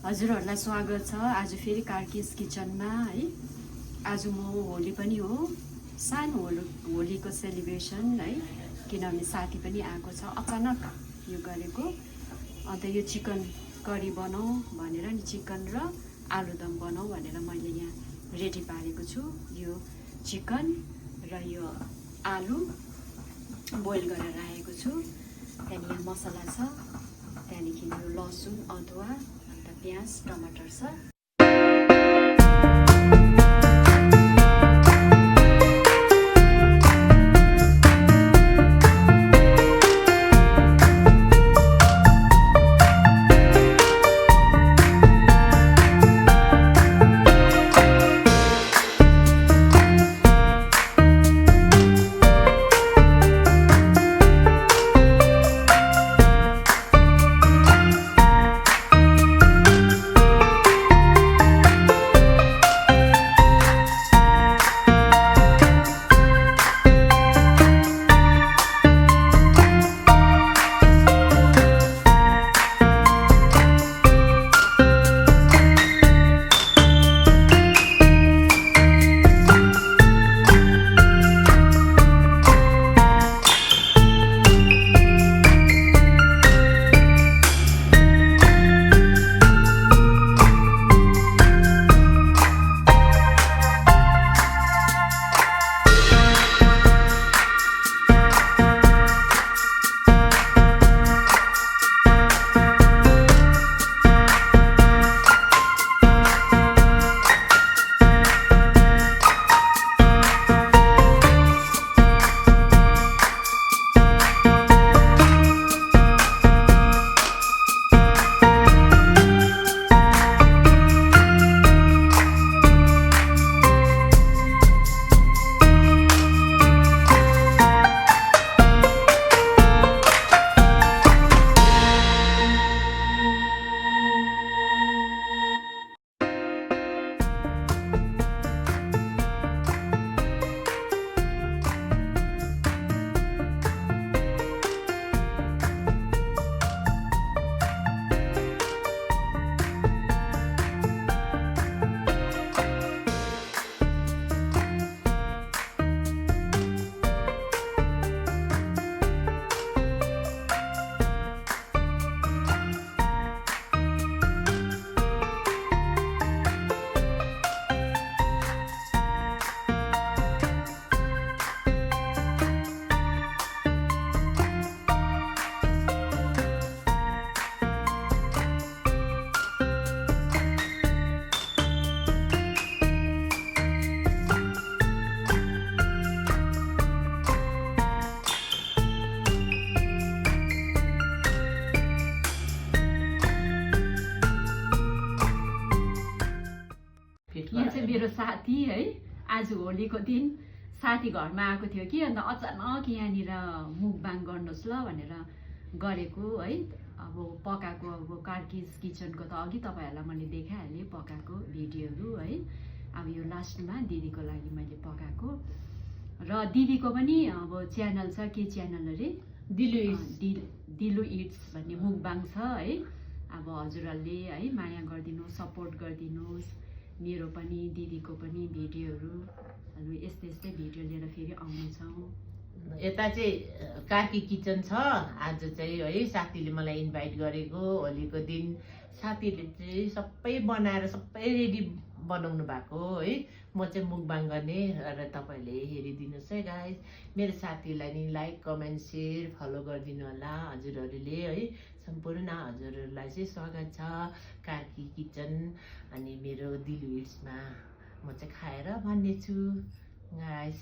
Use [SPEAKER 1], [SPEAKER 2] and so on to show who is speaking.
[SPEAKER 1] हजुरहरूलाई स्वागत छ आज फेरि कार्किस किचनमा है। आज म होली पनि हो, सानो होलीको सेलिब्रेसन है, किनभने साथी पनि आएको छ। अचानक यो गरेको, अन्त यो चिकन करी बनाऊ भनेर नि, चिकन र आलुदम बनाऊ भनेर मैले यहाँ रेडी पारेको छु। यो चिकन र यो आलु बोइल गरेर राखेको छु। त्यहाँदेखि यहाँ मसला छ, त्यहाँदेखि यो लसुन अदुवा अन्त प्याज टमाटर छ। यहाँ चाहिँ मेरो साथी है, आज होलीको दिन साथी घरमा आएको थियो कि, अन्त अचानक यहाँनिर मुकबाङ गर्नुहोस् ल भनेर गरेको है। अब पकाएको, अब कार्किस किचनको त अघि तपाईँहरूलाई मैले देखाइहालेँ पकाएको भिडियोहरू है। अब यो लास्टमा दिदीको लागि मैले पकाएको, र दिदीको पनि अब च्यानल छ, के च्यानल अरे, दिलु इट्स भन्ने मुकबाङ छ है। अब हजुरहरूले है माया गरिदिनुहोस्, सपोर्ट गरिदिनुहोस्। मेरो पनि दिदीको पनि भिडियोहरू यस्तै यस्तै भिडियो लिएर फेरि आउनेछौँ।
[SPEAKER 2] यता चाहिँ कार्की किचन छ। आज चाहिँ है साथीले मलाई इन्भाइट गरेको होलीको दिन। साथीले चाहिँ सबै बनाएर सबै रेडी बनाउनु भएको है। म चाहिँ मुकबाङ गर्ने र तपाईँहरूले हेरिदिनुहोस् है गाइस। मेरो साथीलाई नि लाइक कमेन्ट सेयर फलो गरिदिनु होला हजुरहरूले है। सम्पूर्ण हजुरहरूलाई चाहिँ स्वागत छ कार्की किचन अनि मेरो दिलु इट्समा। म चाहिँ खाएर भन्नेछु गाइस।